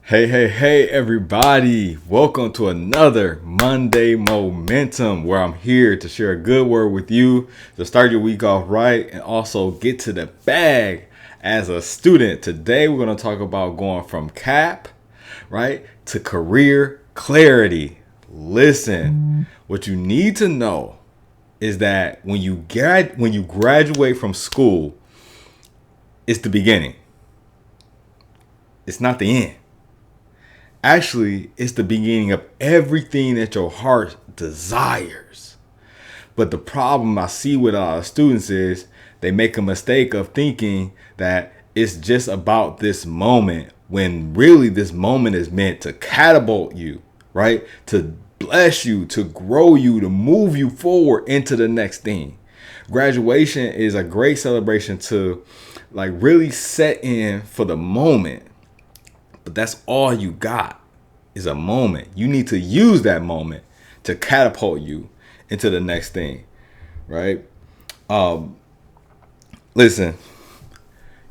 Hey, everybody. Welcome to another Monday Momentum where I'm here to share a good word with you to start your week off right and also get to the bag as a student. Today, we're going to talk about going from CAP, right, to career clarity. Listen, what you need to know is that when you graduate from school, it's the beginning. It's not the end. Actually, it's the beginning of everything that your heart desires. But the problem I see with students is they make a mistake of thinking that it's just about this moment when really this moment is meant to catapult you, right? To bless you, to grow you, to move you forward into the next thing. Graduation is a great celebration to really set in for the moment. But that's all you got is a moment. You need to use that moment to catapult you into the next thing, right? Listen,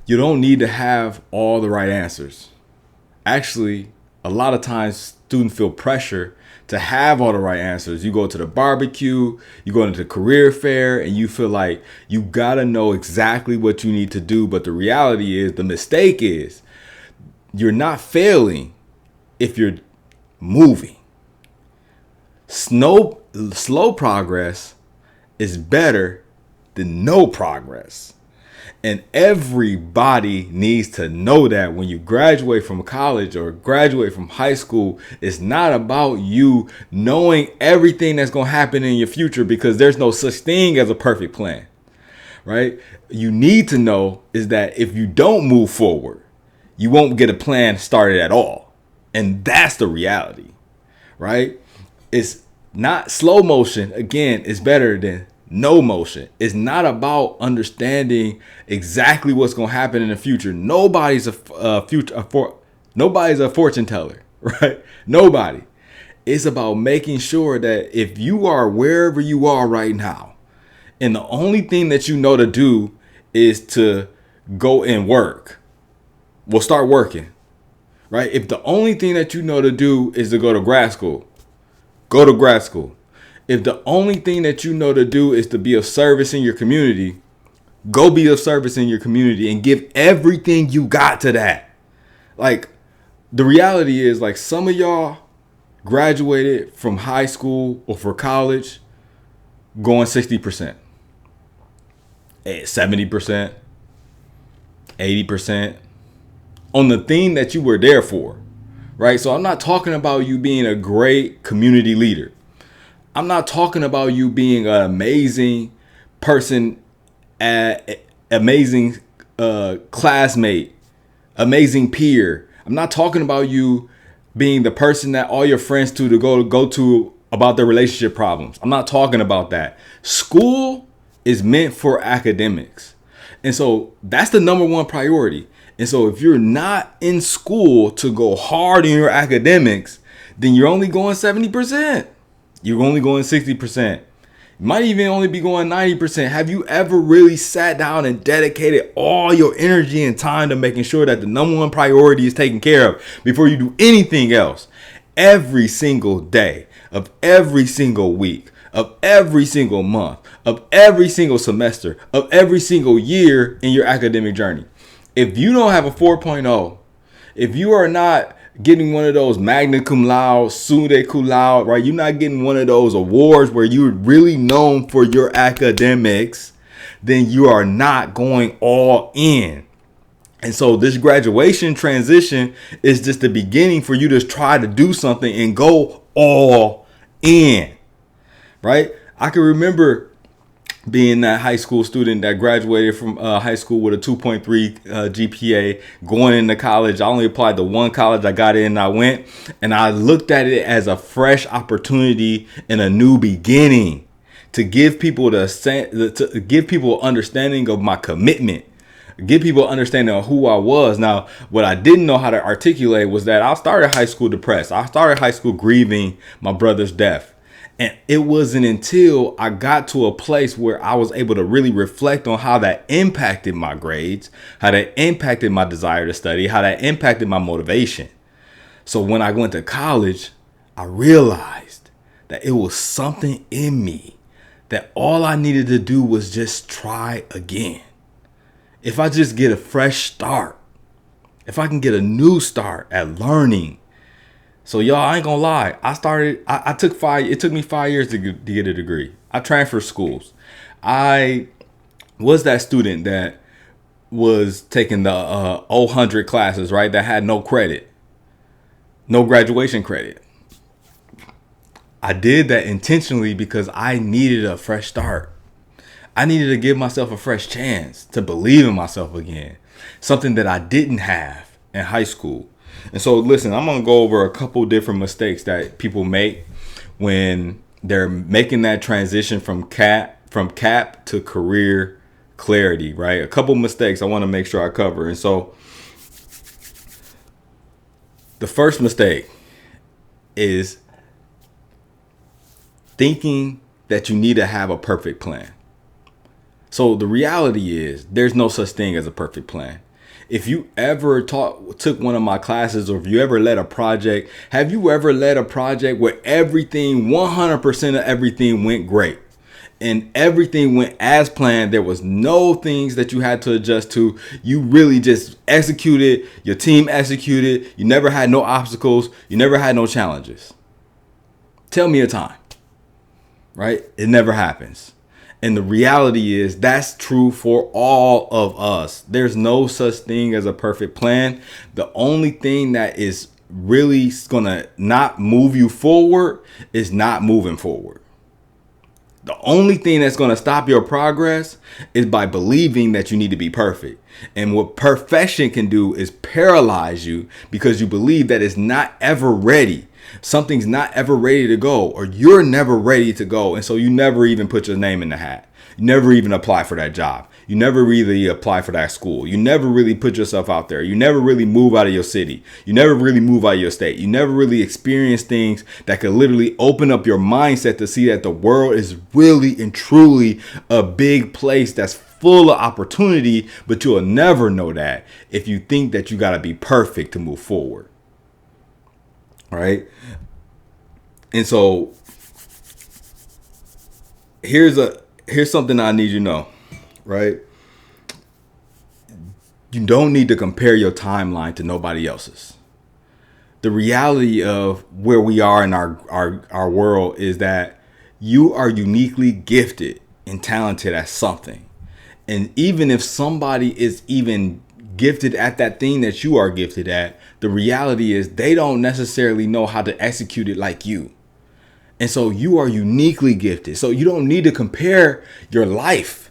you don't need to have all the right answers. Actually, a lot of times students feel pressure to have all the right answers. You go to the barbecue, you go into the career fair, and you feel like you gotta know exactly what you need to do. But the reality is, the mistake is, you're not failing if you're moving. Slow progress is better than no progress. And everybody needs to know that when you graduate from college or graduate from high school, it's not about you knowing everything that's going to happen in your future, because there's no such thing as a perfect plan, right? You need to know is that if you don't move forward, you won't get a plan started at all. And that's the reality, right? It's not slow motion. Again, it's better than no motion. It's not about understanding exactly what's going to happen in the future. Nobody's a fortune teller, right? Nobody. It's about making sure that if you are wherever you are right now, and the only thing that you know to do is to go and work, well, start working, right? If the only thing that you know to do is to go to grad school, go to grad school. If the only thing that you know to do is to be of service in your community, go be of service in your community and give everything you got to that. The reality is, some of y'all graduated from high school or for college going 60%, 70%, 80%. On the thing that you were there for, right? So I'm not talking about you being a great community leader. I'm not talking about you being an amazing person, amazing classmate, amazing peer. I'm not talking about you being the person that all your friends to go to about their relationship problems. I'm not talking about that. School is meant for academics. And so that's the number one priority. And so if you're not in school to go hard in your academics, then you're only going 70%. You're only going 60%. You might even only be going 90%. Have you ever really sat down and dedicated all your energy and time to making sure that the number one priority is taken care of before you do anything else? Every single day of every single week, of every single month, of every single semester, of every single year in your academic journey. If you don't have a 4.0, if you are not getting one of those magna cum laude, summa cum laude, right? You're not getting one of those awards where you're really known for your academics, then you are not going all in. And so this graduation transition is just the beginning for you to try to do something and go all in, right? I can remember being that high school student that graduated from high school with a 2.3 GPA, going into college. I only applied to one college. I got in and I went, and I looked at it as a fresh opportunity and a new beginning to give people to give people understanding of my commitment, give people understanding of who I was. Now, what I didn't know how to articulate was that I started high school depressed. I started high school grieving my brother's death. And it wasn't until I got to a place where I was able to really reflect on how that impacted my grades, how that impacted my desire to study, how that impacted my motivation. So when I went to college, I realized that it was something in me that all I needed to do was just try again. If I just get a fresh start, if I can get a new start at learning. So y'all, I ain't gonna lie. It took me 5 years to get a degree. I transferred schools. I was that student that was taking the 100 classes, right? That had no credit, no graduation credit. I did that intentionally because I needed a fresh start. I needed to give myself a fresh chance to believe in myself again. Something that I didn't have in high school. And so listen, I'm going to go over a couple different mistakes that people make when they're making that transition from cap to career clarity, right? A couple mistakes I want to make sure I cover. And so the first mistake is thinking that you need to have a perfect plan. So the reality is there's no such thing as a perfect plan. If you ever took one of my classes, or if you ever led a project, have you ever led a project where 100% of everything went great and everything went as planned? There was no things that you had to adjust to. You really just executed, your team executed. You never had no obstacles. You never had no challenges. Tell me a time, right? It never happens. And the reality is that's true for all of us. There's no such thing as a perfect plan. The only thing that is really going to not move you forward is not moving forward. The only thing that's going to stop your progress is by believing that you need to be perfect. And what perfection can do is paralyze you because you believe that it's not ever ready. Something's not ever ready to go, or you're never ready to go. And so you never even put your name in the hat. You never even apply for that job. You never really apply for that school. You never really put yourself out there. You never really move out of your city. You never really move out of your state. You never really experience things that could literally open up your mindset to see that the world is really and truly a big place that's full of opportunity, but you'll never know that if you think that you got to be perfect to move forward. Right? And so here's something I need you to know, right? You don't need to compare your timeline to nobody else's. The reality of where we are in our world is that you are uniquely gifted and talented at something. And even if somebody is even gifted at that thing that you are gifted at, the reality is they don't necessarily know how to execute it like you. And so you are uniquely gifted. So you don't need to compare your life.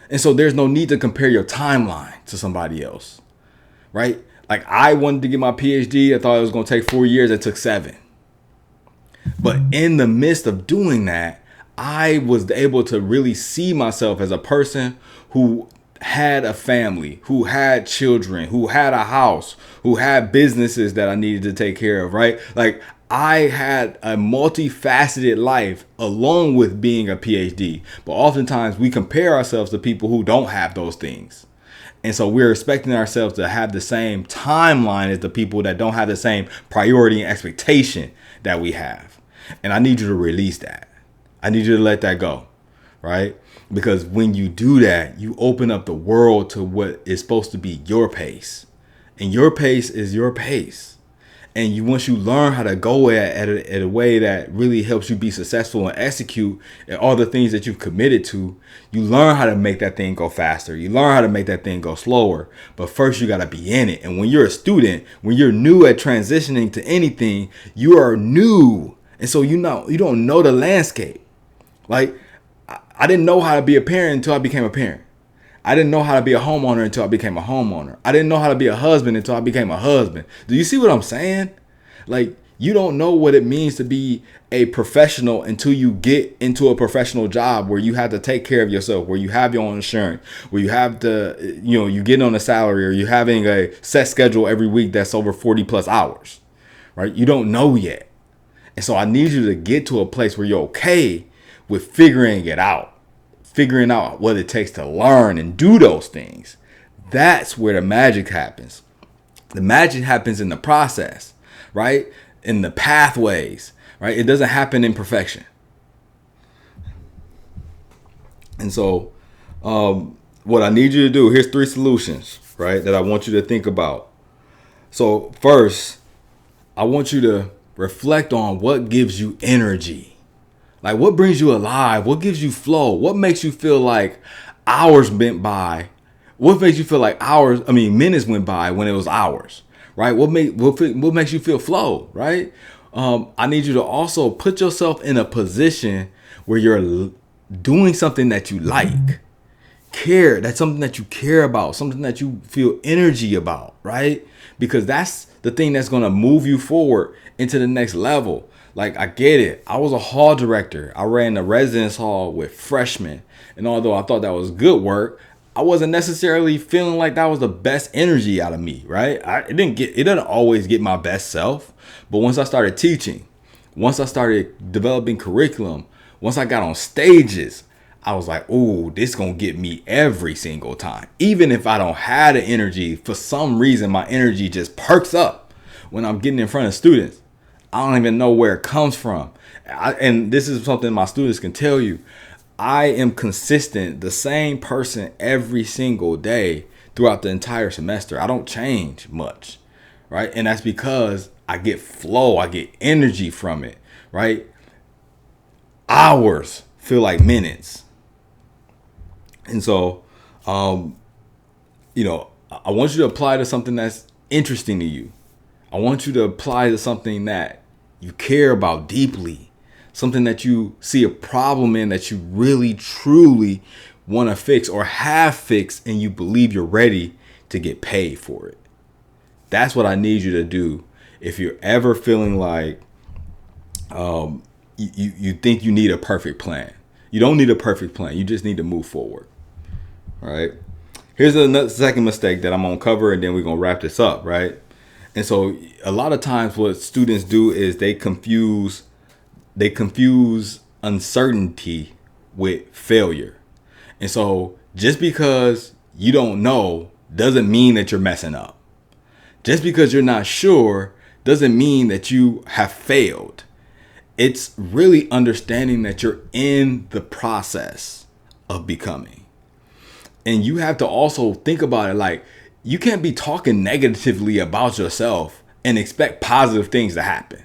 And so there's no need to compare your timeline to somebody else, right? Like I wanted to get my PhD. I thought it was going to take 4 years. It took 7. But in the midst of doing that, I was able to really see myself as a person who had a family, who had children, who had a house, who had businesses that I needed to take care of, right? Like I had a multifaceted life along with being a PhD. But oftentimes we compare ourselves to people who don't have those things. And so we're expecting ourselves to have the same timeline as the people that don't have the same priority and expectation that we have. And I need you to release that. I need you to let that go, right? Because when you do that, you open up the world to what is supposed to be your pace. And your pace is your pace. And once you learn how to go at a way that really helps you be successful and execute all the things that you've committed to, you learn how to make that thing go faster. You learn how to make that thing go slower. But first, you got to be in it. And when you're a student, when you're new at transitioning to anything, you are new. And so you don't know the landscape. Like, I didn't know how to be a parent until I became a parent. I didn't know how to be a homeowner until I became a homeowner. I didn't know how to be a husband until I became a husband. Do you see what I'm saying? Like, you don't know what it means to be a professional until you get into a professional job where you have to take care of yourself, where you have your own insurance, where you have to, you get on a salary, or you're having a set schedule every week that's over 40 plus hours, right? You don't know yet. And so I need you to get to a place where you're okay with figuring it out. Figuring out what it takes to learn and do those things. That's where the magic happens. The magic happens in the process. right? In the pathways, right? It doesn't happen in perfection. And so what I need you to do, here's 3 solutions, right, that I want you to think about. So first, I want you to reflect on what gives you energy. Like, what brings you alive? What gives you flow? What makes you feel like hours went by? What makes you feel like minutes went by when it was hours, right? What makes you feel flow, right? I need you to also put yourself in a position where you're doing something that you like, that's something that you care about, something that you feel energy about, right? Because that's the thing that's going to move you forward into the next level. Like, I get it. I was a hall director. I ran the residence hall with freshmen. And although I thought that was good work, I wasn't necessarily feeling like that was the best energy out of me, right? It doesn't always get my best self. But once I started teaching, once I started developing curriculum, once I got on stages, I was like, "Ooh, this is going to get me every single time." Even if I don't have the energy, for some reason, my energy just perks up when I'm getting in front of students. I don't even know where it comes from. And this is something my students can tell you. I am consistent, the same person every single day throughout the entire semester. I don't change much, right? And that's because I get flow, I get energy from it, right? Hours feel like minutes. And so, I want you to apply to something that's interesting to you. I want you to apply to something that you care about deeply, something that you see a problem in that you really, truly want to fix or have fixed, and you believe you're ready to get paid for it. That's what I need you to do. If you're ever feeling like you think you need a perfect plan, you don't need a perfect plan. You just need to move forward. All right. Here's another second mistake that I'm going to cover, and then we're going to wrap this up. Right. And so a lot of times what students do is they confuse uncertainty with failure. And so just because you don't know doesn't mean that you're messing up. Just because you're not sure doesn't mean that you have failed. It's really understanding that you're in the process of becoming. And you have to also think about it like, you can't be talking negatively about yourself and expect positive things to happen.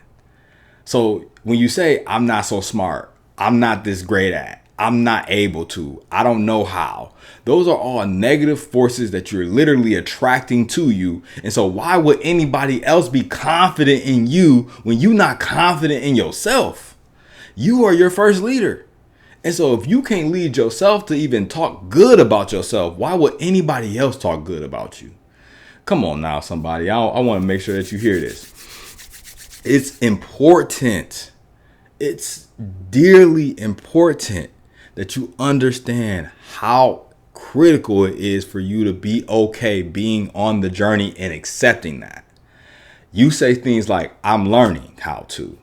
So when you say, "I'm not so smart, I'm not this great at, I'm not able to, I don't know how," those are all negative forces that you're literally attracting to you. And so why would anybody else be confident in you when you're not confident in yourself? You are your first leader. And so if you can't lead yourself to even talk good about yourself, why would anybody else talk good about you? Come on now, somebody. I want to make sure that you hear this. It's important. It's dearly important that you understand how critical it is for you to be okay being on the journey and accepting that. You say things like, "I'm learning how to,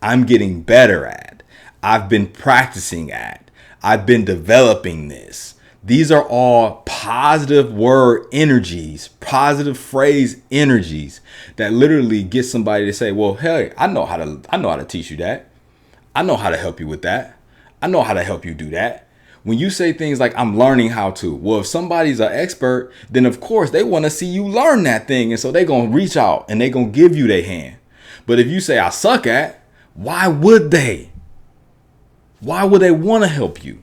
I'm getting better at, I've been practicing at, I've been developing this." These are all positive word energies, positive phrase energies that literally get somebody to say, "Well, hey, I know how to teach you that. I know how to help you with that. I know how to help you do that." When you say things like, "I'm learning how to," well, if somebody's an expert, then of course they want to see you learn that thing. And so they're going to reach out and they're going to give you their hand. But if you say, "I suck at," why would they? Why would they want to help you?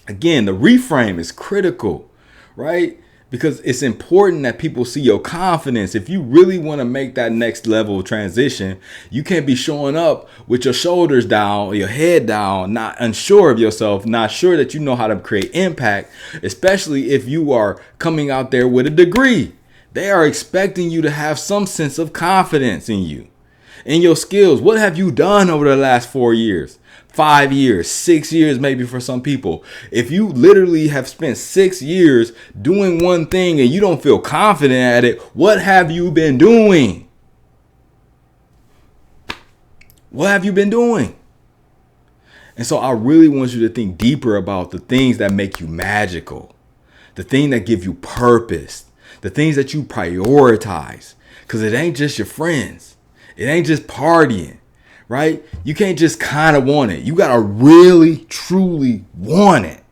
Again, the reframe is critical, right? Because it's important that people see your confidence. If you really want to make that next level of transition, you can't be showing up with your shoulders down, your head down, not unsure of yourself, not sure that you know how to create impact, especially if you are coming out there with a degree. They are expecting you to have some sense of confidence in you, in your skills. What have you done over the last 4 years? 5 years, 6 years, maybe for some people. If you literally have spent 6 years doing one thing and you don't feel confident at it, what have you been doing? What have you been doing? And so I really want you to think deeper about the things that make you magical, the things that give you purpose, the things that you prioritize. Because it ain't just your friends. It ain't just partying, right? You can't just kind of want it. You got to really, truly want it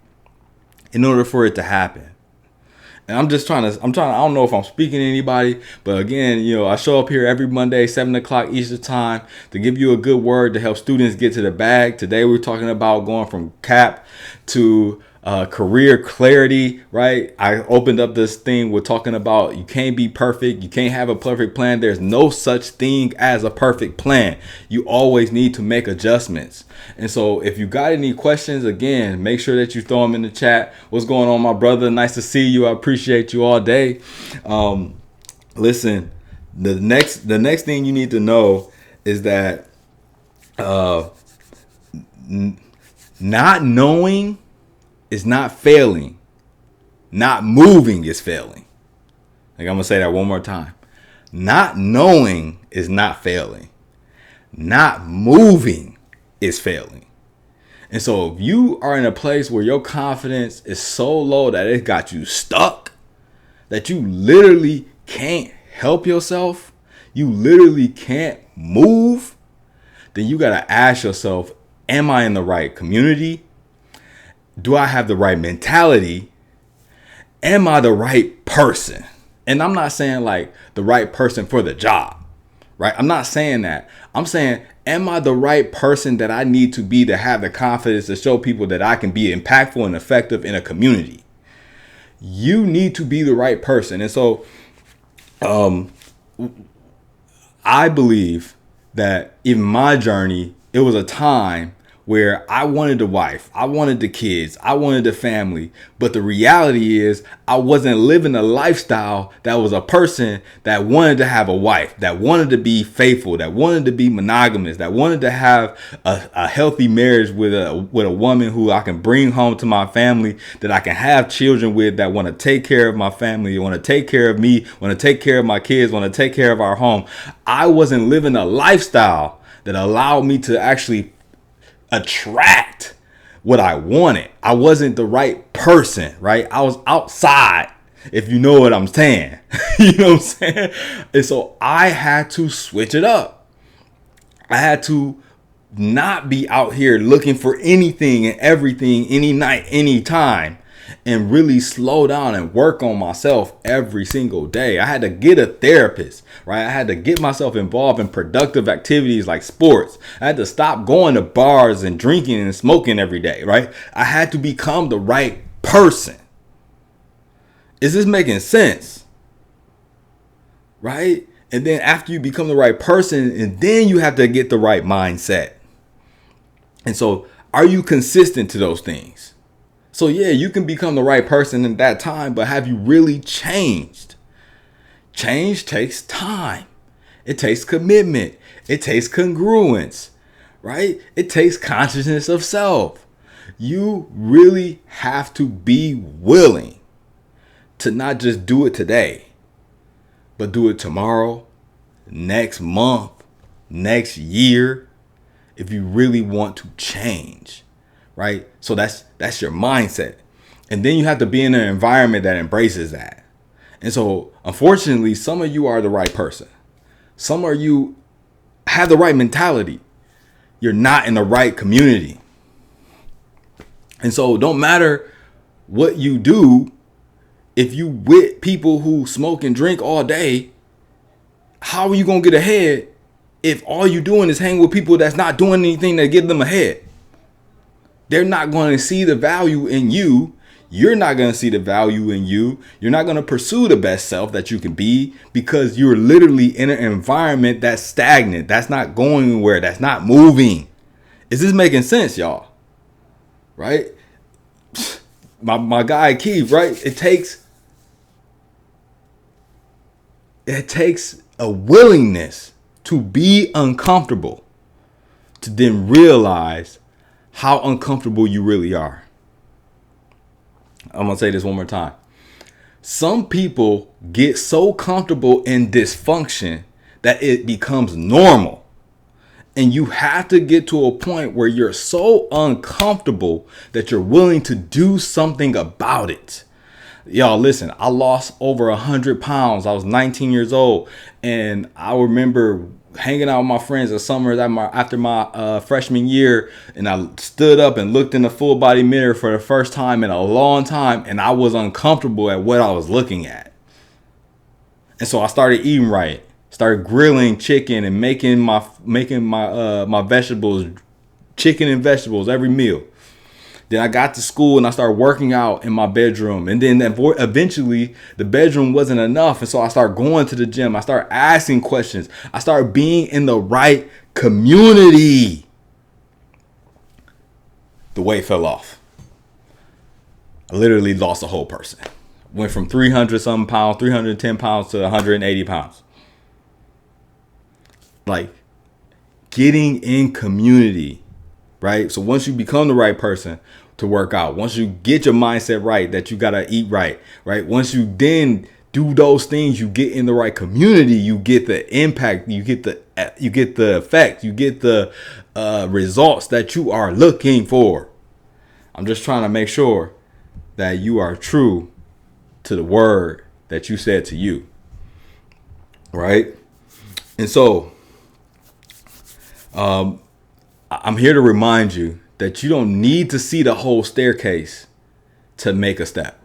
in order for it to happen. And I don't know if I'm speaking to anybody, but again, I show up here every Monday, 7 o'clock Eastern time to give you a good word to help students get to the bag. Today, we're talking about going from cap to career clarity, right? I opened up this thing with talking about you can't be perfect. You can't have a perfect plan. There's no such thing as a perfect plan. You always need to make adjustments. And so if you got any questions, again, make sure that you throw them in the chat. What's going on, my brother? Nice to see you. I appreciate you all day. Listen, the next thing you need to know is that not knowing is not failing. Not moving is failing. Like, I'm going to say that one more time. Not knowing is not failing. Not moving is failing. And so if you are in a place where your confidence is so low that it got you stuck, that you literally can't help yourself, you literally can't move, then you got to ask yourself, am I in the right community? Do I have the right mentality? Am I the right person? And I'm not saying like the right person for the job, right? I'm not saying that. I'm saying, am I the right person that I need to be to have the confidence to show people that I can be impactful and effective in a community? You need to be the right person. And so I believe that in my journey, it was a time where I wanted the wife, I wanted the kids, I wanted the family. But the reality is I wasn't living a lifestyle that was a person that wanted to have a wife, that wanted to be faithful, that wanted to be monogamous, that wanted to have a healthy marriage with a woman who I can bring home to my family, that I can have children with, that want to take care of my family, want to take care of me, want to take care of my kids, want to take care of our home. I wasn't living a lifestyle that allowed me to actually attract what I wanted. I wasn't the right person, right? I was outside, if you know what I'm saying. You know what I'm saying? And so I had to switch it up. I had to not be out here looking for anything and everything, any night, any time, and really slow down and work on myself every single day. I had to get a therapist, right? I had to get myself involved in productive activities like sports. I had to stop going to bars and drinking and smoking every day, right? I had to become the right person. Is this making sense? Right? And then after you become the right person, and then you have to get the right mindset. And so, are you consistent to those things? So yeah, you can become the right person in that time, but have you really changed? Change takes time. It takes commitment. It takes congruence, right? It takes consciousness of self. You really have to be willing to not just do it today, but do it tomorrow, next month, next year, if you really want to change. Right? So that's your mindset. And then you have to be in an environment that embraces that. And so, unfortunately, some of you are the right person. Some of you have the right mentality. You're not in the right community. And so, don't matter what you do, if you with people who smoke and drink all day, how are you going to get ahead if all you're doing is hang with people that's not doing anything to get them ahead? They're not going to see the value in you. You're not going to see the value in you. You're not going to pursue the best self that you can be because you're literally in an environment that's stagnant. That's not going anywhere. That's not moving. Is this making sense, y'all? Right? My guy Keith, right? It takes a willingness to be uncomfortable to then realize how uncomfortable you really are. I'm going to say this one more time. Some people get so comfortable in dysfunction that it becomes normal. And you have to get to a point where you're so uncomfortable that you're willing to do something about it. Y'all listen, I lost over 100 pounds. I was 19 years old. And I remember hanging out with my friends at summers after my freshman year. And I stood up and looked in the full body mirror for the first time in a long time. And I was uncomfortable at what I was looking at. And so I started eating right. Started grilling chicken and making my vegetables, chicken and vegetables every meal. Then I got to school and I started working out in my bedroom. And then eventually the bedroom wasn't enough. And so I started going to the gym. I started asking questions. I started being in the right community. The weight fell off. I literally lost a whole person. Went from 300 something pounds, 310 pounds to 180 pounds. Like getting in community, right? So once you become the right person to work out, once you get your mindset right, that you got to eat right, right? Once you then do those things, you get in the right community, you get the impact, you get the effect, you get the results that you are looking for. I'm just trying to make sure that you are true to the word that you said to you, right? And so I'm here to remind you that you don't need to see the whole staircase to make a step,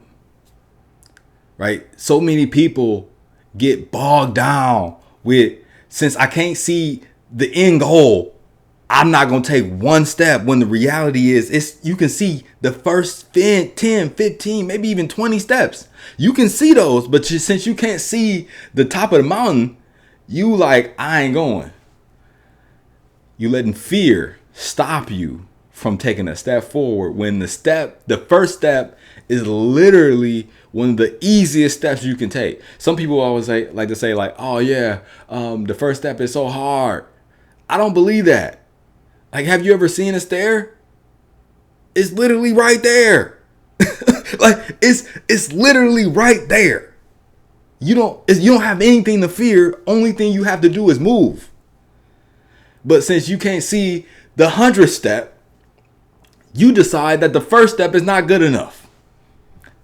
right? So many people get bogged down with, since I can't see the end goal, I'm not going to take one step, when the reality is you can see the first 10, 15, maybe even 20 steps. You can see those, but since you can't see the top of the mountain, you like, I ain't going. You letting fear stop you from taking a step forward, when the first step is literally one of the easiest steps you can take. Some people always like to say, oh yeah, the first step is so hard. I don't believe that. Like, have you ever seen a stair? It's literally right there. Like, it's literally right there. You don't have anything to fear. Only thing you have to do is move. But since you can't see the 100th step, you decide that the first step is not good enough.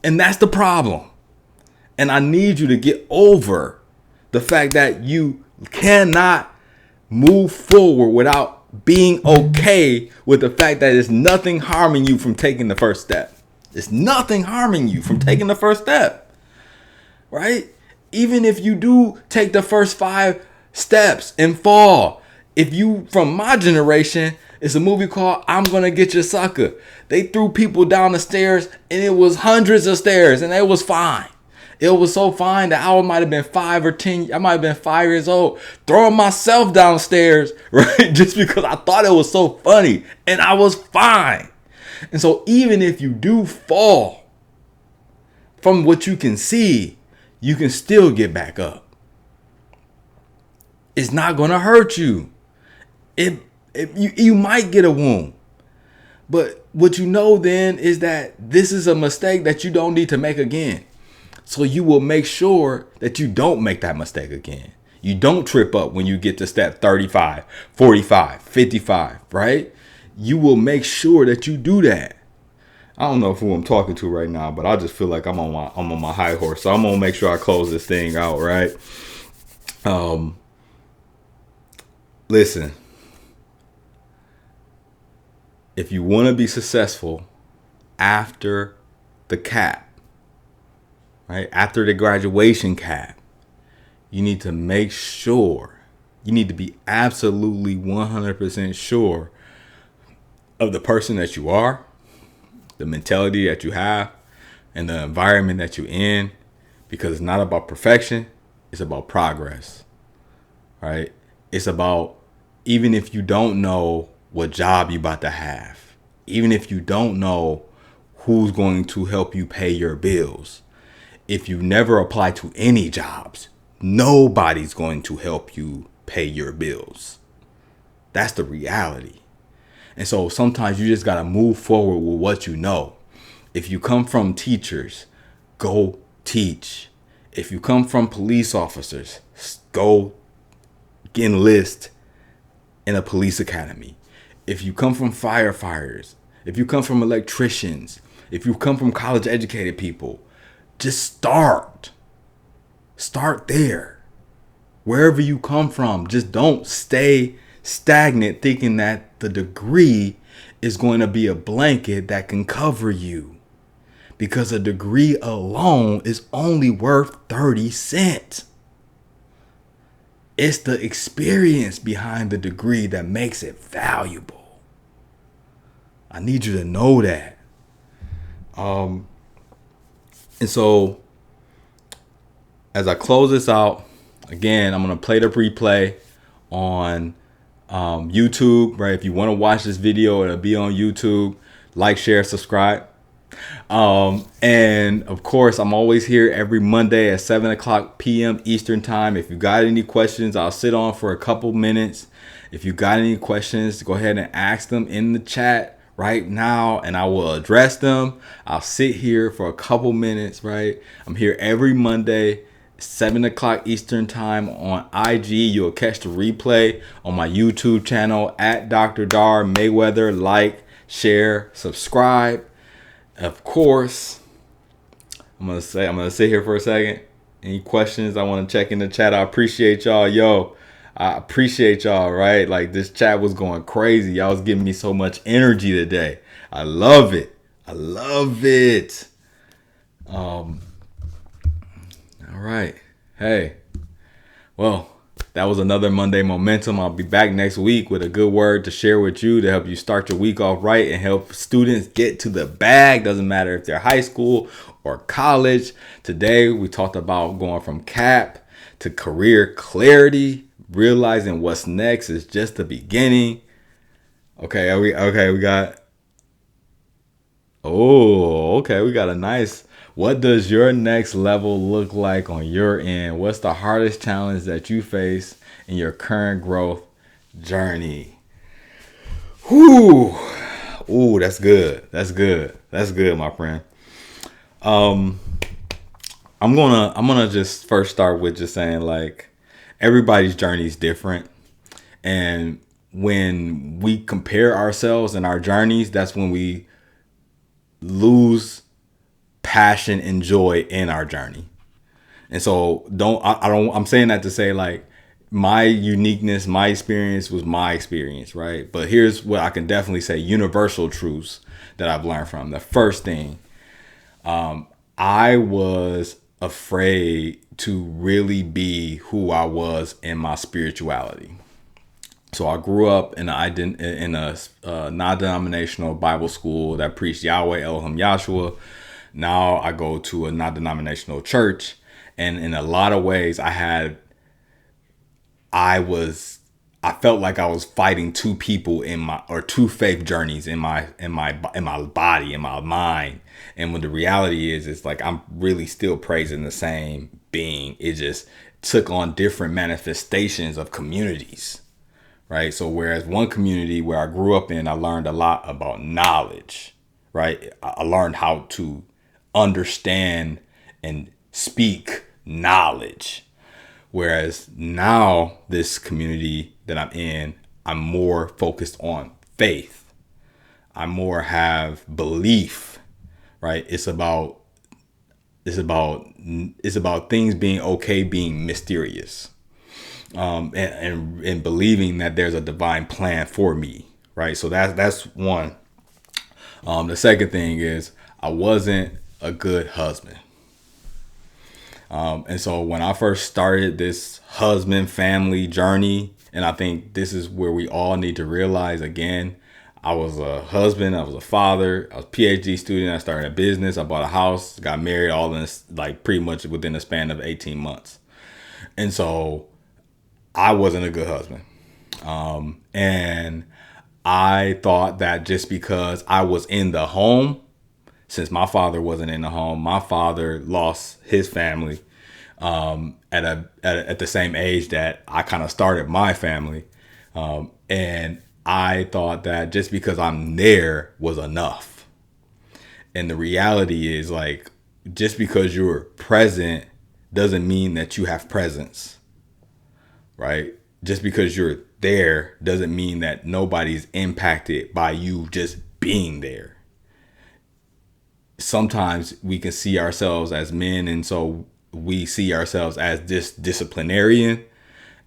And that's the problem. And I need you to get over the fact that you cannot move forward without being okay with the fact that there's nothing harming you from taking the first step. There's nothing harming you from taking the first step, right? Even if you do take the first 5 steps and fall. If you, from my generation, it's a movie called I'm Gonna Get Your Sucker. They threw people down the stairs and it was hundreds of stairs and it was fine. It was so fine that I might have been 5 or 10. I might have been 5 years old, throwing myself downstairs, right? Just because I thought it was so funny and I was fine. And so even if you do fall, from what you can see, you can still get back up. It's not going to hurt you. You might get a wound. But what you know then is that this is a mistake that you don't need to make again. So you will make sure that you don't make that mistake again. You don't trip up when you get to step 35, 45, 55, right? You will make sure that you do that. I don't know who I'm talking to right now, but I just feel like I'm on my high horse. So I'm going to make sure I close this thing out, right? Listen. If you want to be successful after the cap, right? After the graduation cap, you need to make sure, you need to be absolutely 100% sure of the person that you are, the mentality that you have, and the environment that you're in, because it's not about perfection, it's about progress, right? It's about, even if you don't know what job you about to have, even if you don't know who's going to help you pay your bills, if you never apply to any jobs, nobody's going to help you pay your bills. That's the reality. And so sometimes you just got to move forward with what you know. If you come from teachers, go teach. If you come from police officers, go enlist in a police academy. If you come from firefighters, if you come from electricians, if you come from college educated people, Just start. Start there. Wherever you come from, just don't stay stagnant thinking that the degree is going to be a blanket that can cover you. Because a degree alone is only worth 30 cents. It's the experience behind the degree that makes it valuable. I need you to know that. And so as I close this out, again, I'm going to play the replay on YouTube, right? If you want to watch this video, it'll be on YouTube. Like, share, subscribe. And of course, I'm always here every Monday at 7:00 p.m. Eastern time. If you got any questions, I'll sit on for a couple minutes. If you got any questions, go ahead and ask them in the chat right now and I will address them. I'll sit here for a couple minutes, right? I'm here every Monday, 7:00 Eastern time on IG. You'll catch the replay on my YouTube channel at Dr. Dar Mayweather. Like, share, subscribe. Of course, I'm gonna sit here for a second. Any questions? I want to check in the chat. I appreciate y'all. Yo, I appreciate y'all, right? Like, this chat was going crazy. Y'all was giving me so much energy today. I love it. I love it. All right. Hey, well, that was another Monday Momentum. I'll be back next week with a good word to share with you to help you start your week off right and help students get to the bag. Doesn't matter if they're high school or college. Today, we talked about going from CAP to career clarity, realizing what's next is just the beginning. Okay, we got a nice. What does your next level look like on your end? What's the hardest challenge that you face in your current growth journey? Ooh, that's good. That's good, my friend. I'm gonna just first start with just saying, like, everybody's journey is different, and when we compare ourselves and our journeys, that's when we lose passion and joy in our journey. And so I'm saying that to say, like, my uniqueness, my experience was my experience, right? But here's what I can definitely say, universal truths that I've learned from. The first thing, I was afraid to really be who I was in my spirituality. So I grew up in a non-denominational Bible school that preached Yahweh, Elohim, Yahshua. Now I go to a non-denominational church, and in a lot of ways, I felt like I was fighting two people two faith journeys in my body, in my mind. And when the reality is, it's like I'm really still praising the same being. It just took on different manifestations of communities. Right. So whereas one community where I grew up in, I learned a lot about knowledge. Right. I learned how to understand and speak knowledge. Whereas now this community that I'm in, I'm more focused on faith. I more have belief. Right. It's about things being okay, being mysterious. And believing that there's a divine plan for me, right? So that's one. The second thing is I wasn't a good husband. And so when I first started this husband family journey, and I think this is where we all need to realize again, I was a husband, I was a father, I was a PhD student, I started a business, I bought a house, got married, all in this, like, pretty much within a span of 18 months. And so I wasn't a good husband. And I thought that just because I was in the home, since my father wasn't in the home, my father lost his family at the same age that I kind of started my family. And I thought that just because I'm there was enough. And the reality is, like, just because you're present doesn't mean that you have presence. Right? Just because you're there doesn't mean that nobody's impacted by you just being there. sometimes we can see ourselves as men, and so we see ourselves as this disciplinarian.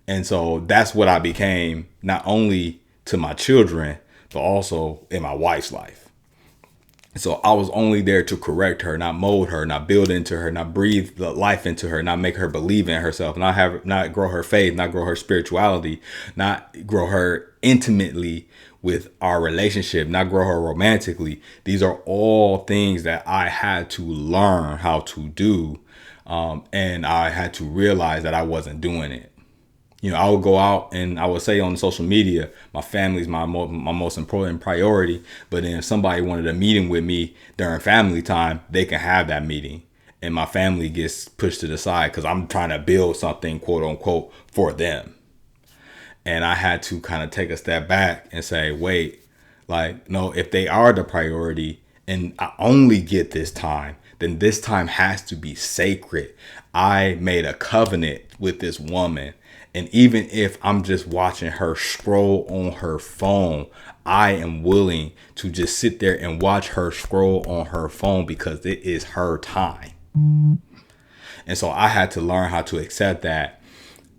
And so that's what I became, not only to my children, but also in my wife's life. So I was only there to correct her, not mold her, not build into her, not breathe the life into her, not make her believe in herself, not grow her faith, not grow her spirituality, not grow her intimately with our relationship, not grow her romantically. These are all things that I had to learn how to do. And I had to realize that I wasn't doing it. I would go out and I would say on social media, my family's my most important priority. But then if somebody wanted a meeting with me during family time, they can have that meeting. And my family gets pushed to the side because I'm trying to build something, quote unquote, for them. And I had to kind of take a step back and say, wait, like, no, if they are the priority and I only get this time, then this time has to be sacred. I made a covenant with this woman. And even if I'm just watching her scroll on her phone, I am willing to just sit there and watch her scroll on her phone because it is her time. And so I had to learn how to accept that,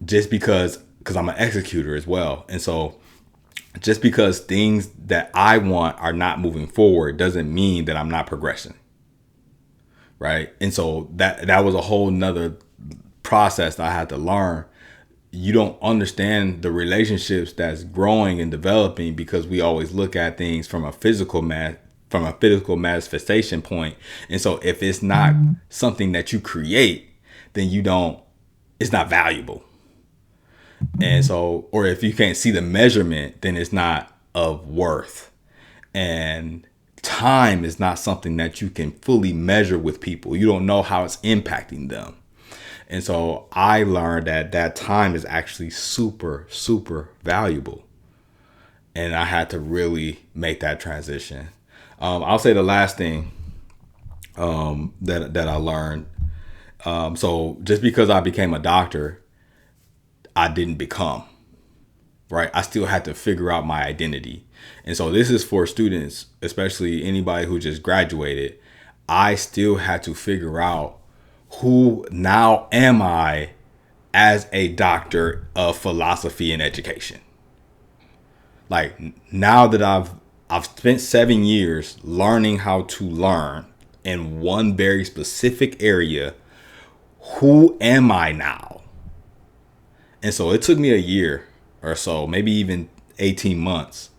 just because I'm an executor as well. And so just because things that I want are not moving forward doesn't mean that I'm not progressing. Right. And so that was a whole nother process that I had to learn. You don't understand the relationships that's growing and developing because we always look at things from a physical manifestation point. And so if it's not something that you create, then it's not valuable. And so, or if you can't see the measurement, then it's not of worth. And time is not something that you can fully measure with people. You don't know how it's impacting them. And so I learned that time is actually super, super valuable. And I had to really make that transition. I'll say the last thing that I learned. So just because I became a doctor, I didn't become, right? I still had to figure out my identity. And so this is for students, especially anybody who just graduated. I still had to figure out, who now am I as a doctor of philosophy and education? Like, now that I've spent 7 years learning how to learn in one very specific area, who am I now? And so it took me a year or so, maybe even 18 months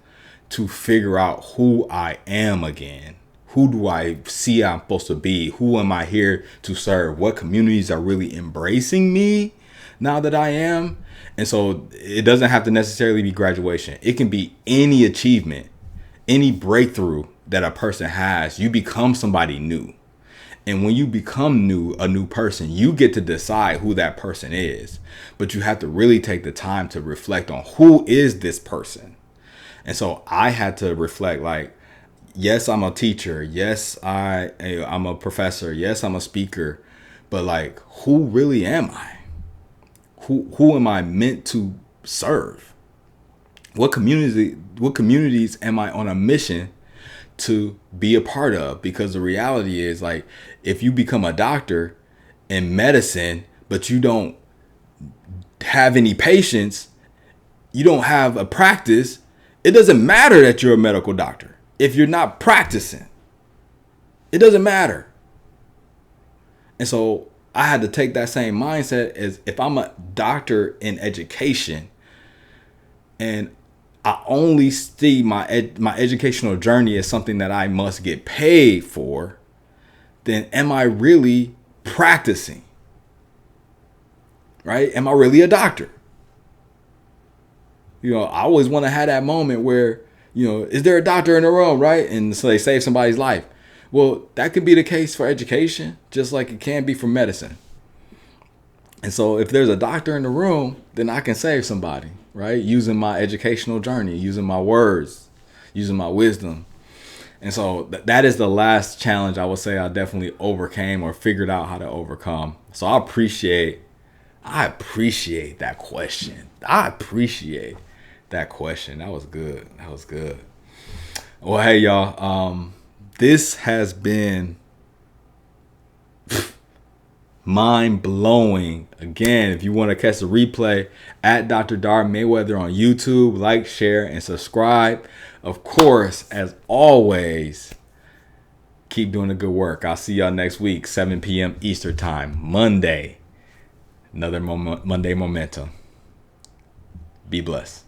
to figure out who I am again. Who do I see I'm supposed to be? Who am I here to serve? What communities are really embracing me now that I am? And so it doesn't have to necessarily be graduation. It can be any achievement, any breakthrough that a person has. You become somebody new. And when you become a new person, you get to decide who that person is. But you have to really take the time to reflect on, who is this person? And so I had to reflect, like, yes, I'm a teacher. Yes, I'm a professor. Yes, I'm a speaker. But like, who really am I? Who am I meant to serve? What communities am I on a mission to be a part of? Because the reality is, like, if you become a doctor in medicine, but you don't have any patients, you don't have a practice, it doesn't matter that you're a medical doctor. If you're not practicing, it doesn't matter. And so I had to take that same mindset as, if I'm a doctor in education and I only see my educational journey as something that I must get paid for, then am I really practicing? Right? Am I really a doctor? I always want to have that moment where, is there a doctor in the room, right? And so they save somebody's life. Well, that could be the case for education, just like it can be for medicine. And so if there's a doctor in the room, then I can save somebody, right? Using my educational journey, using my words, using my wisdom. And so that is the last challenge I would say I definitely overcame, or figured out how to overcome. So I appreciate that question. That was good. Well, hey, y'all. This has been Mind blowing. Again, if you want to catch the replay, at Dr. Dar Mayweather on YouTube, like, share, and subscribe. Of course, as always, keep doing the good work. I'll see y'all next week, 7 p.m. Eastern time, Monday. Another Monday Momentum. Be blessed.